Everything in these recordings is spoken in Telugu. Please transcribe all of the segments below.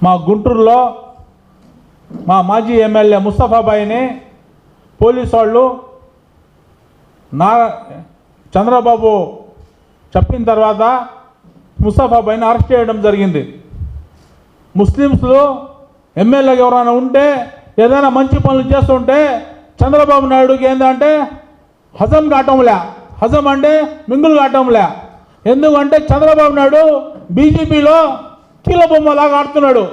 మా గుంటూరులో మా మాజీ ఎమ్మెల్యే ముస్తఫాబాయిని పోలీసు వాళ్ళు చంద్రబాబు చెప్పిన తర్వాత ముస్తఫాబాయిని అరెస్ట్ చేయడం జరిగింది. ముస్లిమ్స్లో ఎమ్మెల్యేగా ఎవరైనా ఉంటే ఏదైనా మంచి పనులు చేస్తుంటే చంద్రబాబు నాయుడుకి ఏంటంటే హజం కావటంలే, హజం అంటే మింగులు కావటంలే. ఎందుకంటే చంద్రబాబు నాయుడు బీజేపీలో కీలబొమ్మలాగా ఆడుతున్నాడు.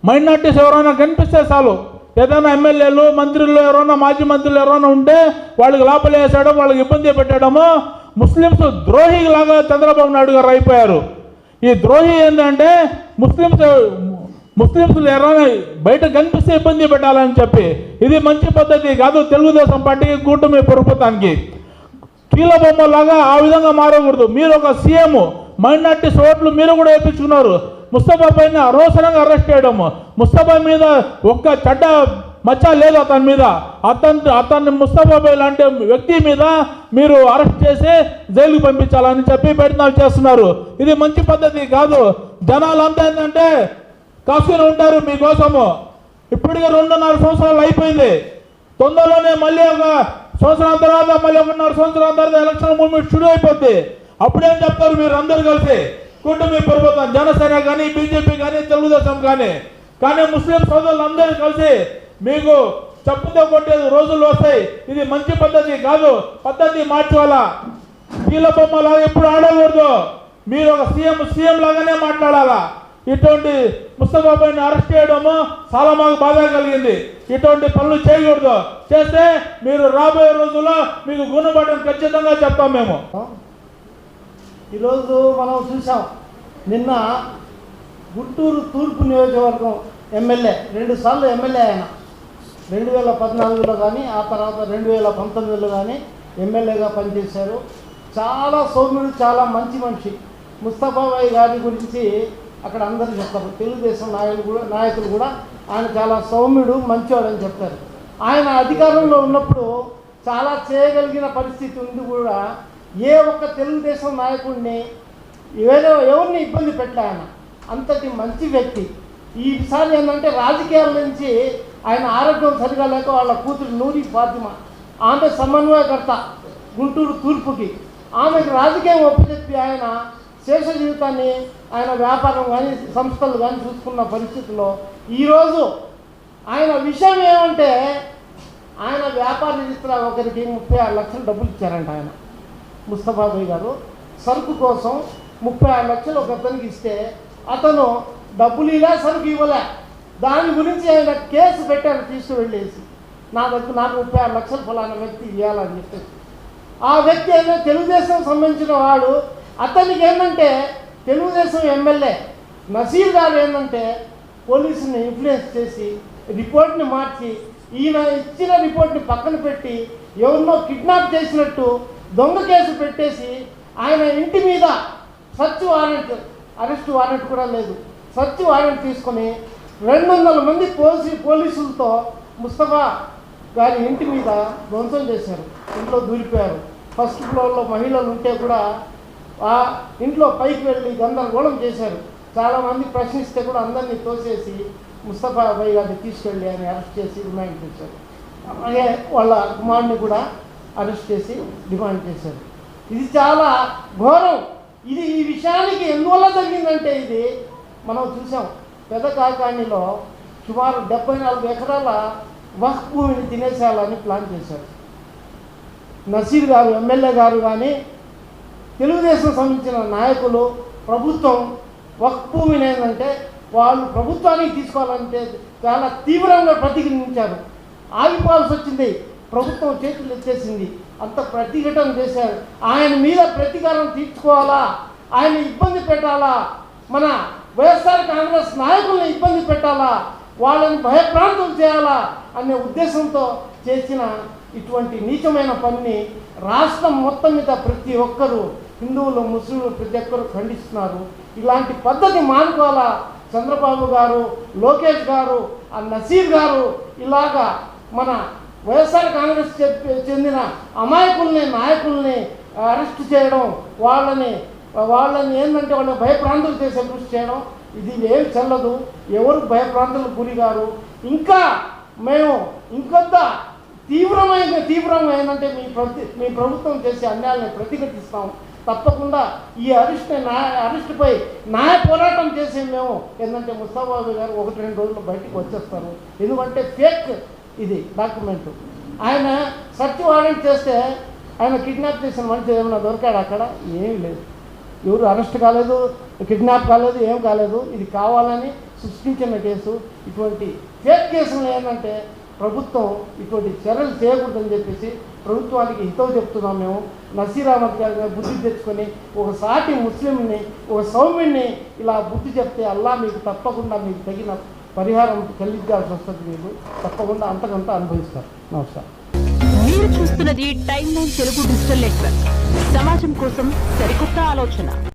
మైనార్టీస్ ఎవరైనా కనిపిస్తే చాలు, ఏదైనా ఎమ్మెల్యేలు మంత్రులు ఎవరైనా మాజీ మంత్రులు ఎవరైనా ఉంటే వాళ్ళకి లోపల వేసేయడం, వాళ్ళకి ఇబ్బంది పెట్టడము. ముస్లిమ్స్ ద్రోహిలాగా చంద్రబాబు నాయుడు గారు అయిపోయారు. ఈ ద్రోహి ఏంటంటే ముస్లిమ్స్ ఎవరైనా బయట కనిపిస్తే ఇబ్బంది పెట్టాలని చెప్పి, ఇది మంచి పద్ధతి కాదు. తెలుగుదేశం పార్టీకి కూటమి ప్రభుత్వానికి కీలబొమ్మలాగా ఆ విధంగా మారకూడదు. మీరు ఒక సీఎం, మైనార్టీస్ ఓట్లు మీరు కూడా వేయించుకున్నారు. ముస్తఫా పైన అనవసరంగా అరెస్ట్ చేయడము, ముస్తఫా మీద ఒక్క చెడ్డ మచ్చ లేదు అతని మీద. అతన్ని ముస్తఫా పై లాంటి వ్యక్తి మీద మీరు అరెస్ట్ చేసి జైలుకు పంపించాలని చెప్పి ప్రయత్నాలు చేస్తున్నారు. ఇది మంచి పద్ధతి కాదు. జనాలు అంతా ఏంటంటే కాసుకుని ఉంటారు మీకోసము. ఇప్పటికే 2.5 సంవత్సరాలు అయిపోయింది. తొందరలోనే మళ్ళీ ఒక సంవత్సరం తర్వాత, మళ్ళీ 1.5 సంవత్సరాల తర్వాత ఎలక్షన్ మూవ్మెంట్ షురూ అయిపోద్ది. అప్పుడేం చెప్తారు మీరు అందరూ కలిసి, కూటమి ప్రభుత్వం, జనసేన కానీ, బీజేపీ కానీ, తెలుగుదేశం కానీ ముస్లిం సోదరులు అందరూ కలిసి మీకు చెప్పుతో కొట్టేది రోజులు వస్తాయి. ఇది మంచి పద్ధతి కాదు. పద్ధతి మార్చుకోవాలా. కీలబొమ్మలా ఎప్పుడు ఆడకూడదు. మీరు ఒక సీఎం లాగానే మాట్లాడాలా. ఇటువంటి ముస్తఫా పైన అరెస్ట్ చేయడము చాలా మాకు బాధ కలిగింది. ఇటువంటి పనులు చేయకూడదు. చేస్తే మీరు రాబోయే రోజుల్లో మీకు గుణపడడం ఖచ్చితంగా చెప్తాం మేము. ఈరోజు మనం చూసాం, నిన్న గుంటూరు తూర్పు నియోజకవర్గం ఎమ్మెల్యే 2 సార్లు ఎమ్మెల్యే ఆయన 2014లో కానీ, ఆ తర్వాత 2019లో కానీ ఎమ్మెల్యేగా పనిచేశారు. చాలా సౌమ్యుడు, చాలా మంచి మనిషి. ముస్తఫాబాయి గారి గురించి అక్కడ అందరూ చెప్తారు. తెలుగుదేశం నాయకులు కూడా ఆయన చాలా సౌమ్యుడు, మంచివాడని చెప్తారు. ఆయన అధికారంలో ఉన్నప్పుడు చాలా చేయగలిగిన పరిస్థితి ఉంది కూడా. ఏ ఒక్క తెలుగుదేశం నాయకుడిని ఎవరిని ఇబ్బంది పెట్టలే ఆయన. అంతటి మంచి వ్యక్తి. ఈసారి ఏంటంటే రాజకీయాల నుంచి ఆయన ఆరోగ్యం సరిగా లేక వాళ్ళ కూతురు నూరి ఫాతిమా, ఆమె సమన్వయకర్త గుంటూరు తూర్పుకి, ఆమెకు రాజకీయం ఒప్పచెప్పి ఆయన శేష జీవితాన్ని, ఆయన వ్యాపారం కానీ సంస్థలు కానీ చూసుకున్న పరిస్థితుల్లో ఈరోజు ఆయన విషయం ఏమంటే, ఆయన వ్యాపార రీత్యా ఒకరికి 36 లక్షలు డబ్బులు ఇచ్చారంట. ఆయన ముస్తఫాబాయి గారు సరుకు కోసం 36 లక్షలు ఒక అతనికి ఇస్తే అతను డబ్బులు ఇలా సరుకు ఇవ్వలే. దాని గురించి ఆయన కేసు పెట్టారు తీసుకువెళ్ళేసి, నాకు 36 లక్షలు ఫలానా వ్యక్తి ఇవ్వాలని చెప్పేసి. ఆ వ్యక్తి అయినా తెలుగుదేశం సంబంధించిన వాడు. అతనికి ఏంటంటే తెలుగుదేశం ఎమ్మెల్యే నసీర్ గారు ఏంటంటే పోలీసుని ఇన్ఫ్లుయెన్స్ చేసి రిపోర్ట్ని మార్చి, ఈయన ఇచ్చిన రిపోర్ట్ని పక్కన పెట్టి ఎవరినో కిడ్నాప్ చేసినట్టు దొంగ కేసు పెట్టేసి ఆయన ఇంటి మీద సర్చ్ వారెంట్, అరెస్ట్ వారెంట్ కూడా లేదు, సర్చ్ వారెంట్ తీసుకొని 200 మంది పోలీసులతో ముస్తఫా గారి ఇంటి మీద ధ్వంసం చేశారు. ఇంట్లో దూరిపోయారు. ఫస్ట్ ఫ్లోర్లో మహిళలు ఉంటే కూడా ఆ ఇంట్లో పైకి వెళ్ళి గందరగోళం చేశారు. చాలామంది ప్రశ్నిస్తే కూడా అందరినీ తోసేసి ముస్తఫాబాయి గారిని తీసుకెళ్ళి ఆయన అరెస్ట్ చేసి రిమాండ్ చేశారు. అలాగే వాళ్ళ కుమారుని కూడా అరెస్ట్ చేసి డిమాండ్ చేశారు. ఇది చాలా ఘోరం. ఇది ఈ విషయానికి ఎందువల్ల జరిగిందంటే, ఇది మనం చూసాం, పెద్ద కాకాణిలో సుమారు 74 ఎకరాల వక్ఫ్ భూమిని తినేసేయాలని ప్లాన్ చేశారు. నసీర్ గారు ఎమ్మెల్యే గారు కానీ, తెలుగుదేశం సంబంధించిన నాయకులు, ప్రభుత్వం వక్ఫ్ భూమిని ఏంటంటే వాళ్ళు ప్రభుత్వానికి తీసుకోవాలంటే చాలా తీవ్రంగా ప్రతిఘటించారు. ఆగిపోవాల్సి వచ్చింది. ప్రభుత్వం చేతులు ఎత్తేసింది. అంత ప్రతిఘటన చేశారు. ఆయన మీద ప్రతీకారం తీర్చుకోవాలా, ఆయన ఇబ్బంది పెట్టాలా, మన వైఎస్ఆర్ కాంగ్రెస్ నాయకుల్ని ఇబ్బంది పెట్టాలా, వాళ్ళని భయప్రాంతం చేయాలా అనే ఉద్దేశంతో చేసిన ఇటువంటి నీచమైన పనిని రాష్ట్రం మొత్తం మీద ప్రతి ఒక్కరూ, హిందువులు, ముస్లింలు ప్రతి ఒక్కరు ఖండిస్తున్నారు. ఇలాంటి పద్ధతి మానుకోవాలా. చంద్రబాబు గారు, లోకేష్ గారు, ఆ నసీర్ గారు ఇలాగా మన వైఎస్ఆర్ కాంగ్రెస్ చెందిన అమాయకుల్ని, నాయకుల్ని అరెస్ట్ చేయడం, వాళ్ళని ఏంటంటే వాళ్ళని భయప్రాంతులు చేసే కృషి చేయడం ఇది ఏం చెల్లదు, ఎవరు భయభ్రాంతులకు గురి గారు. ఇంకా మేము ఇంకొంత తీవ్రంగా ఏంటంటే మీ ప్రభుత్వం చేసే అన్యాయాలను ప్రతిఘటిస్తాం. తప్పకుండా ఈ అరెస్టుపై న్యాయ పోరాటం చేసి మేము ఏంటంటే ముస్తాబాబు గారు 1-2 రోజుల్లో బయటికి వచ్చేస్తారు. ఎందుకంటే ఫేక్ ఇది డాక్యుమెంట్. ఆయన సర్చ్ వారెంట్ చేస్తే ఆయన కిడ్నాప్ చేసిన మనిషి ఏమైనా దొరికాడు అక్కడ? ఏమీ లేదు. ఎవరు అరెస్ట్ కాలేదు, కిడ్నాప్ కాలేదు, ఏం కాలేదు. ఇది కావాలని సృష్టించిన కేసు. ఇటువంటి ఫేక్ కేసులు ఏంటంటే ప్రభుత్వం ఇటువంటి చర్యలు చేయకూడదని చెప్పేసి ప్రభుత్వానికి హితవు చెప్తున్నాం. మేము నసీర్ అహ్మద్ గారిని బుద్ధి తెచ్చుకొని ఒక సాటి ముస్లింని, ఒక సౌమ్యుడిని ఇలా బుద్ధి చెప్తే అల్లా మీకు తప్పకుండా మీకు తగిన పరిహారం కలిగించాల్సి వస్తుంది. మీరు తప్పకుండా అంతకంతా అనుభవిస్తారు. నమస్కారం. మీరు చూస్తున్నది time line Telugu digital network. సమాజం కోసం సరికొత్త ఆలోచన.